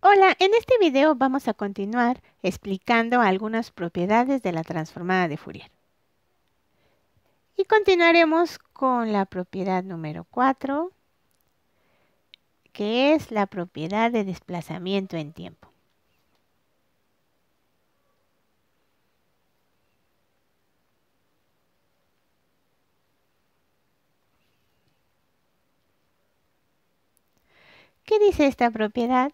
Hola, en este video vamos a continuar explicando algunas propiedades de la transformada de Fourier. Y continuaremos con la propiedad número 4, que es la propiedad de desplazamiento en tiempo. ¿Qué dice esta propiedad?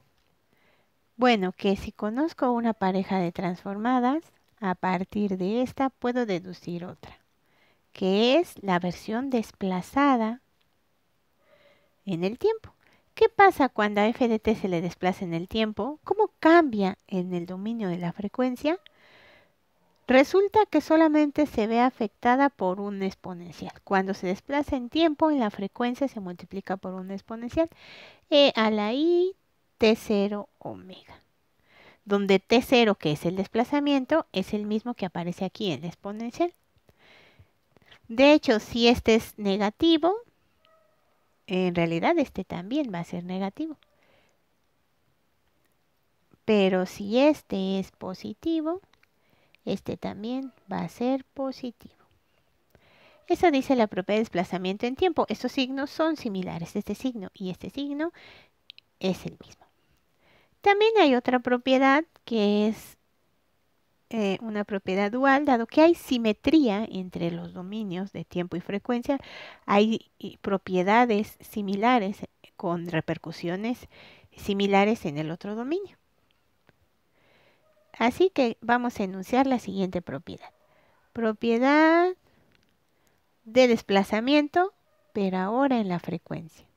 Bueno, que si conozco una pareja de transformadas, a partir de esta puedo deducir otra, que es la versión desplazada en el tiempo. ¿Qué pasa cuando a f de t se le desplaza en el tiempo? ¿Cómo cambia en el dominio de la frecuencia? Resulta que solamente se ve afectada por un exponencial. Cuando se desplaza en tiempo, en la frecuencia se multiplica por un exponencial e a la i t0 omega, donde t0, que es el desplazamiento, es el mismo que aparece aquí en el exponencial. De hecho, si este es negativo, en realidad este también va a ser negativo. Pero si este es positivo, este también va a ser positivo. Eso dice la propiedad de desplazamiento en tiempo. Estos signos son similares. Este signo y este signo es el mismo. También hay otra propiedad que es una propiedad dual, dado que hay simetría entre los dominios de tiempo y frecuencia. Hay propiedades similares con repercusiones similares en el otro dominio. Así que vamos a enunciar la siguiente propiedad. Propiedad de desplazamiento, pero ahora en la frecuencia.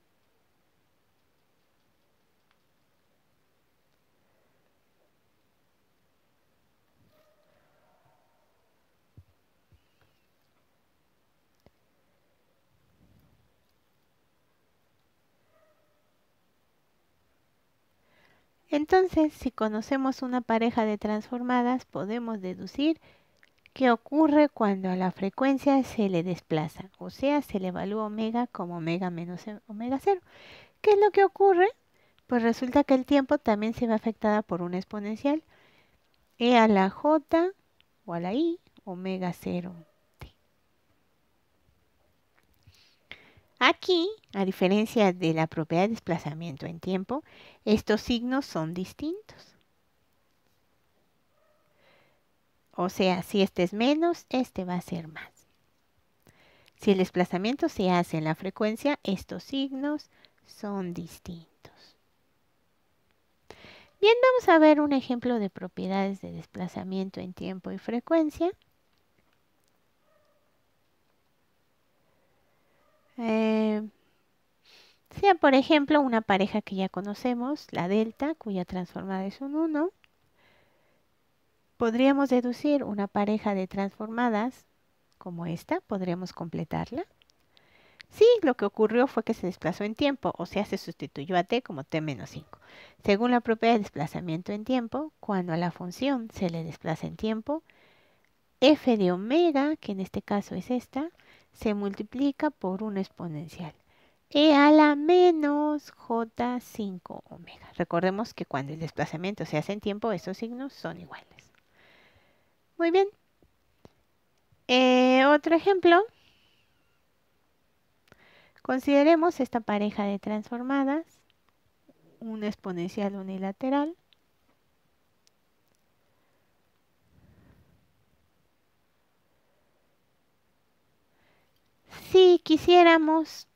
Entonces, si conocemos una pareja de transformadas, podemos deducir qué ocurre cuando a la frecuencia se le desplaza, o sea, se le evalúa omega como omega menos omega 0. ¿Qué es lo que ocurre? Pues resulta que el tiempo también se ve afectada por una exponencial, e a la j o a la i omega 0. Aquí, a diferencia de la propiedad de desplazamiento en tiempo, estos signos son distintos. O sea, si este es menos, este va a ser más. Si el desplazamiento se hace en la frecuencia, estos signos son distintos. Bien, vamos a ver un ejemplo de propiedades de desplazamiento en tiempo y frecuencia. Sea, por ejemplo, una pareja que ya conocemos, la delta, cuya transformada es un 1. Podríamos deducir una pareja de transformadas como esta, podríamos completarla. Sí, lo que ocurrió fue que se desplazó en tiempo, o sea, se sustituyó a t como t menos 5. Según la propiedad de desplazamiento en tiempo, cuando a la función se le desplaza en tiempo, f de omega, que en este caso es esta, se multiplica por una exponencial, e a la menos j5 omega. Recordemos que cuando el desplazamiento se hace en tiempo, estos signos son iguales. Muy bien. Otro ejemplo. Consideremos esta pareja de transformadas, una exponencial unilateral. Si quisiéramos,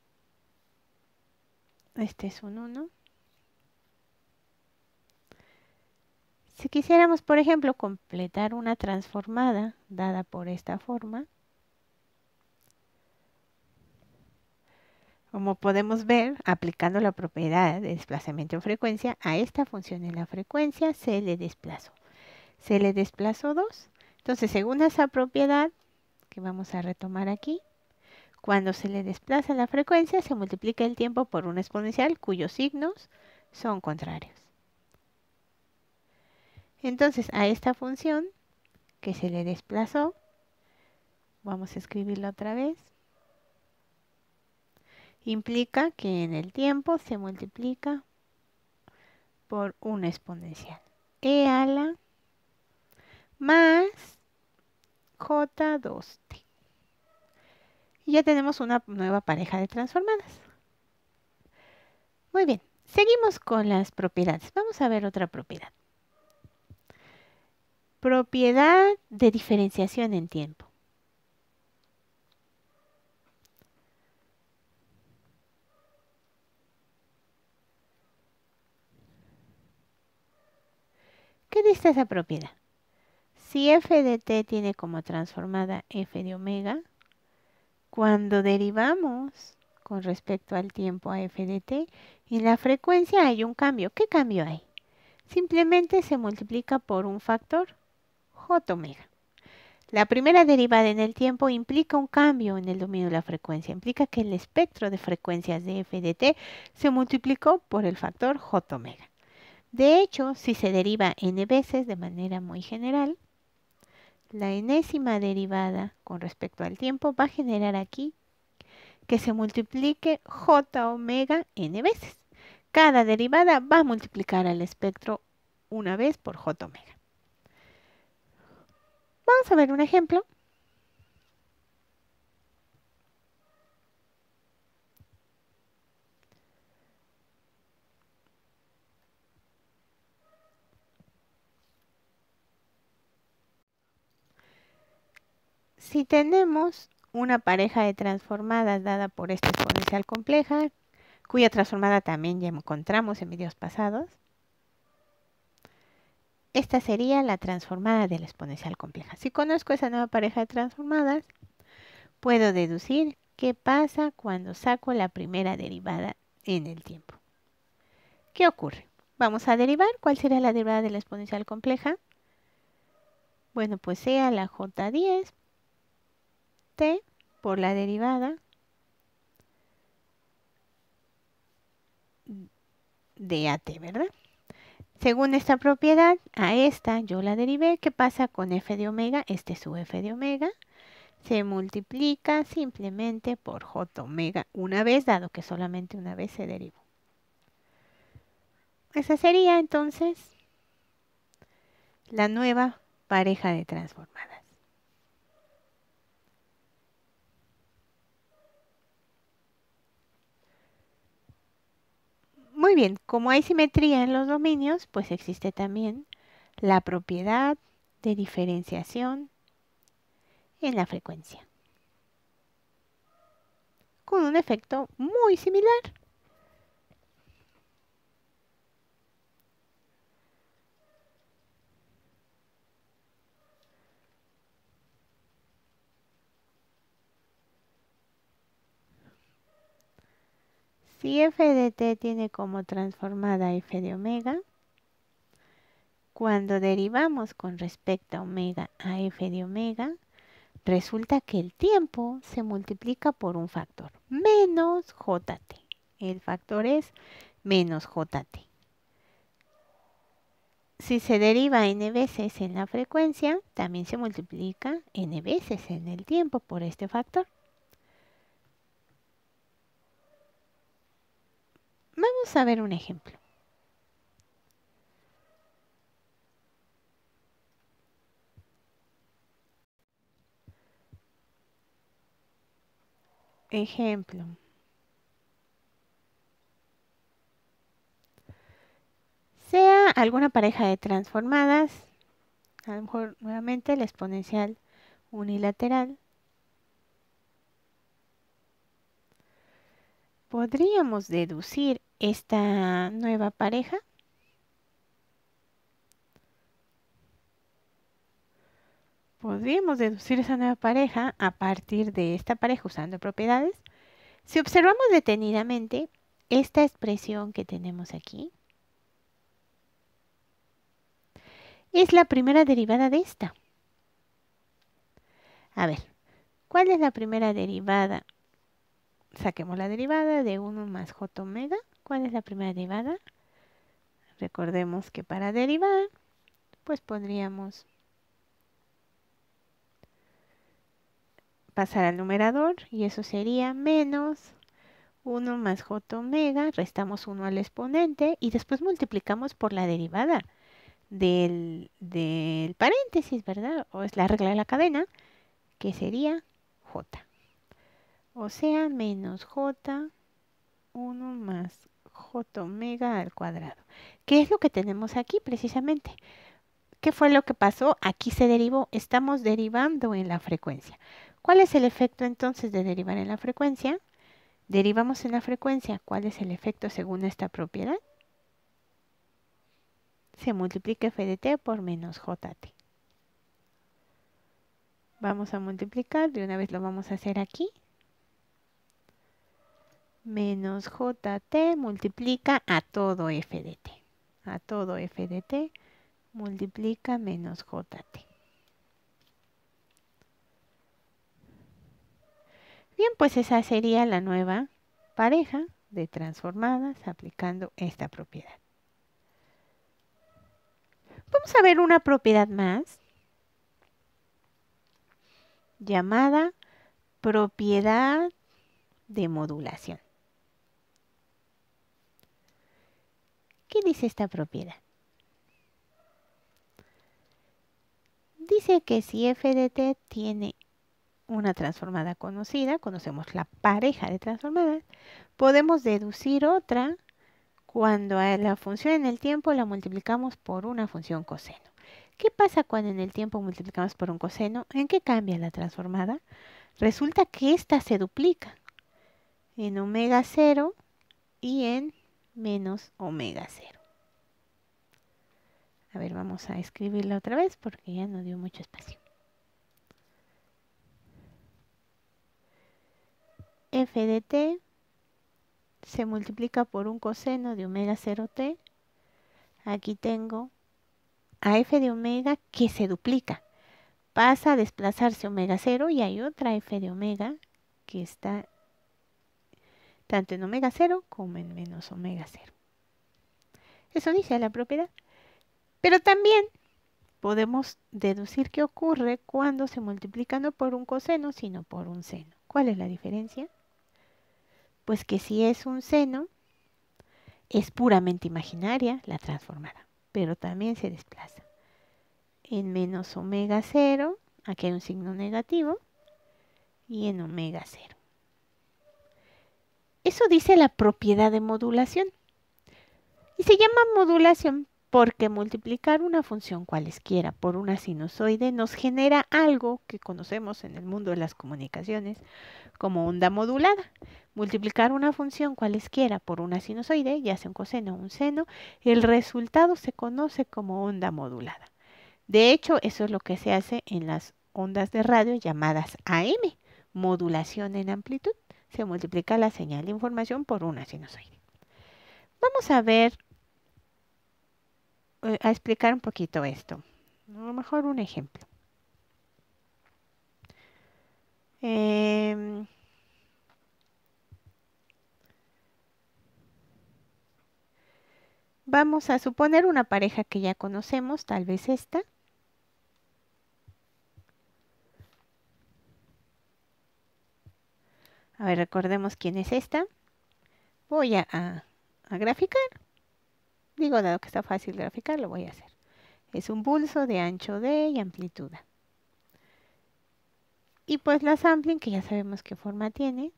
este es un 1. Si quisiéramos, por ejemplo, completar una transformada dada por esta forma, como podemos ver, aplicando la propiedad de desplazamiento en frecuencia, a esta función en la frecuencia se le desplazó. Se le desplazó 2. Entonces, según esa propiedad, que vamos a retomar aquí, cuando se le desplaza la frecuencia, se multiplica el tiempo por un exponencial cuyos signos son contrarios. Entonces, a esta función que se le desplazó, vamos a escribirla otra vez, implica que en el tiempo se multiplica por una exponencial. E a la más J2t. Y ya tenemos una nueva pareja de transformadas. Muy bien, seguimos con las propiedades. Vamos a ver otra propiedad. Propiedad de diferenciación en tiempo. ¿Qué dice esa propiedad? Si f de t tiene como transformada f de omega, cuando derivamos con respecto al tiempo a f de t, en la frecuencia hay un cambio. ¿Qué cambio hay? Simplemente se multiplica por un factor j omega. La primera derivada en el tiempo implica un cambio en el dominio de la frecuencia. Implica que el espectro de frecuencias de f de t se multiplicó por el factor j omega. De hecho, si se deriva n veces de manera muy general, la enésima derivada con respecto al tiempo va a generar aquí que se multiplique j omega n veces. Cada derivada va a multiplicar al espectro una vez por j omega. Vamos a ver un ejemplo. Si tenemos una pareja de transformadas dada por esta exponencial compleja, cuya transformada también ya encontramos en videos pasados, esta sería la transformada de la exponencial compleja. Si conozco esa nueva pareja de transformadas, puedo deducir qué pasa cuando saco la primera derivada en el tiempo. ¿Qué ocurre? Vamos a derivar. ¿Cuál sería la derivada de la exponencial compleja? Bueno, pues sea la j10 t por la derivada de at, ¿verdad? Según esta propiedad, a esta yo la derivé. ¿Qué pasa con f de omega? Este es su f de omega. Se multiplica simplemente por j omega una vez, dado que solamente una vez se derivó. Esa sería entonces la nueva pareja de transformadas. Muy bien, como hay simetría en los dominios, pues existe también la propiedad de diferenciación en la frecuencia, con un efecto muy similar. Si f de t tiene como transformada f de omega, cuando derivamos con respecto a omega a f de omega, resulta que el tiempo se multiplica por un factor, menos jt. El factor es menos jt. Si se deriva n veces en la frecuencia, también se multiplica n veces en el tiempo por este factor. Vamos a ver un ejemplo. Ejemplo. Sea alguna pareja de transformadas, a lo mejor nuevamente la exponencial unilateral. ¿Podríamos deducir esta nueva pareja? Podríamos deducir esa nueva pareja a partir de esta pareja usando propiedades. Si observamos detenidamente esta expresión que tenemos aquí, es la primera derivada de esta. A ver, ¿cuál es la primera derivada? Saquemos la derivada de 1 más j omega. ¿Cuál es la primera derivada? Recordemos que para derivar, pues podríamos pasar al numerador y eso sería menos 1 más j omega, restamos 1 al exponente y después multiplicamos por la derivada del paréntesis, ¿verdad? O es la regla de la cadena, que sería j. O sea, menos j, 1 más j omega al cuadrado. ¿Qué es lo que tenemos aquí precisamente? ¿Qué fue lo que pasó? Aquí se derivó. Estamos derivando en la frecuencia. ¿Cuál es el efecto entonces de derivar en la frecuencia? Derivamos en la frecuencia. ¿Cuál es el efecto según esta propiedad? Se multiplica f de t por menos jt. Vamos a multiplicar. De una vez lo vamos a hacer aquí. Menos jt multiplica a todo f de t. A todo f de t multiplica menos jt. Bien, pues esa sería la nueva pareja de transformadas aplicando esta propiedad. Vamos a ver una propiedad más llamada propiedad de modulación. ¿Qué dice esta propiedad? Dice que si f de t tiene una transformada conocida, conocemos la pareja de transformadas, podemos deducir otra cuando a la función en el tiempo la multiplicamos por una función coseno. ¿Qué pasa cuando en el tiempo multiplicamos por un coseno? ¿En qué cambia la transformada? Resulta que esta se duplica en omega 0 y en menos omega 0. A ver, vamos a escribirla otra vez porque ya no dio mucho espacio. F de t se multiplica por un coseno de omega 0t. Aquí tengo a f de omega que se duplica. Pasa a desplazarse omega 0 y hay otra f de omega que está tanto en omega 0 como en menos omega 0. Eso dice la propiedad. Pero también podemos deducir qué ocurre cuando se multiplica no por un coseno, sino por un seno. ¿Cuál es la diferencia? Pues que si es un seno, es puramente imaginaria la transformada, pero también se desplaza. En menos omega 0, aquí hay un signo negativo, y en omega 0. Eso dice la propiedad de modulación. Y se llama modulación porque multiplicar una función cualesquiera por una sinusoide nos genera algo que conocemos en el mundo de las comunicaciones como onda modulada. Multiplicar una función cualesquiera por una sinusoide, ya sea un coseno o un seno, el resultado se conoce como onda modulada. De hecho, eso es lo que se hace en las ondas de radio llamadas AM, modulación en amplitud. Se multiplica la señal de información por una sinusoide. Vamos a ver, a explicar un poquito esto. A lo mejor un ejemplo. Vamos a suponer una pareja que ya conocemos, tal vez esta. A ver, recordemos quién es esta. Voy a graficar. Digo, dado que está fácil graficar, lo voy a hacer. Es un pulso de ancho D y amplitud A. Y pues la sampling, que ya sabemos qué forma tiene.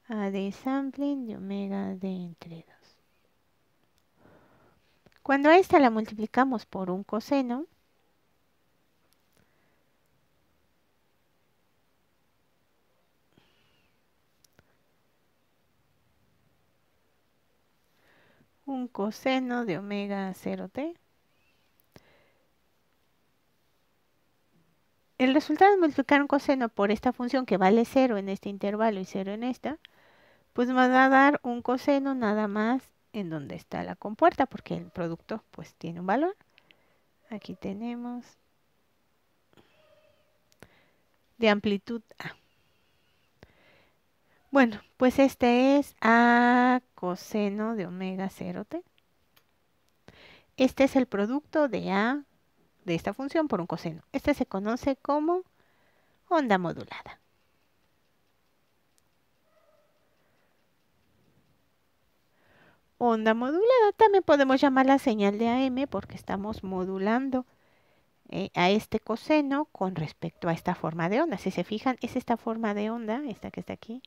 A de sampling de omega D entre 2. Cuando a esta la multiplicamos por un coseno, un coseno de omega 0t, el resultado de multiplicar un coseno por esta función que vale 0 en este intervalo y 0 en esta, pues me va a dar un coseno nada más en donde está la compuerta, porque el producto pues tiene un valor. Aquí tenemos de amplitud A. Bueno, pues este es A coseno de omega 0t. Este es el producto de A de esta función por un coseno. Este se conoce como onda modulada. onda modulada. También podemos llamar la señal de AM porque estamos modulando a este coseno con respecto a esta forma de onda. Si se fijan, es esta forma de onda, esta que está aquí,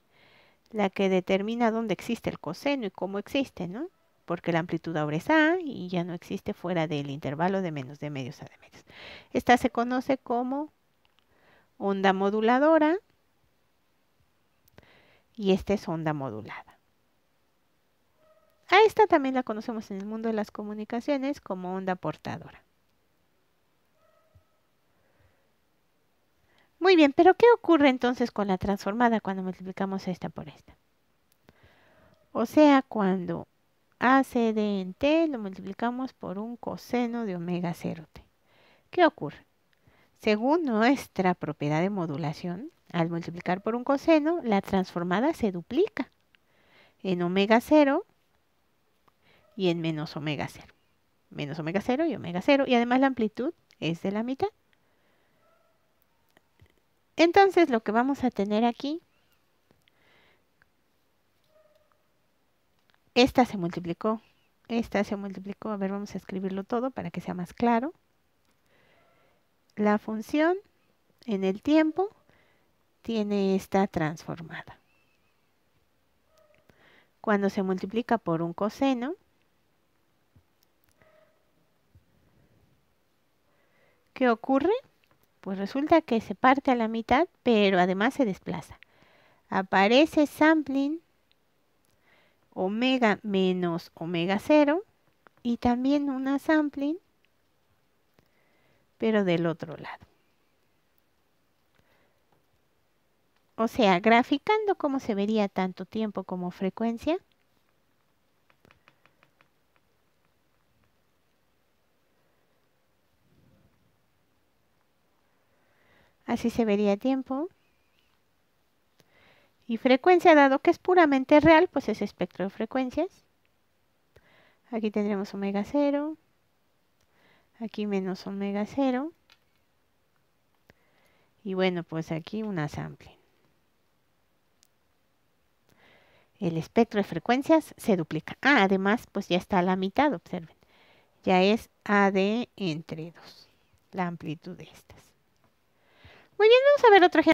la que determina dónde existe el coseno y cómo existe, ¿no? Porque la amplitud ahora es A y ya no existe fuera del intervalo de menos de medios a de medios. Esta se conoce como onda moduladora y esta es onda modulada. A esta también la conocemos en el mundo de las comunicaciones como onda portadora. Muy bien, pero ¿qué ocurre entonces con la transformada cuando multiplicamos esta por esta? O sea, cuando ACD en T lo multiplicamos por un coseno de omega 0T. ¿Qué ocurre? Según nuestra propiedad de modulación, al multiplicar por un coseno, la transformada se duplica en omega 0 y en menos omega 0. Menos omega 0 y omega 0. Y además la amplitud es de la mitad. Entonces lo que vamos a tener aquí, esta se multiplicó, a ver, vamos a escribirlo todo para que sea más claro. La función en el tiempo tiene esta transformada. Cuando se multiplica por un coseno, ¿qué ocurre? Pues resulta que se parte a la mitad, pero además se desplaza. Aparece sampling omega menos omega 0 y también una sampling, pero del otro lado. O sea, graficando cómo se vería tanto tiempo como frecuencia. Así se vería tiempo. Y frecuencia, dado que es puramente real, pues es espectro de frecuencias. Aquí tendremos omega 0. Aquí menos omega 0. Y bueno, pues aquí una sampling. El espectro de frecuencias se duplica. Ah, además, pues ya está a la mitad, observen. Ya es AD entre 2, la amplitud de estas. Muy bien, vamos a ver otro ejemplo.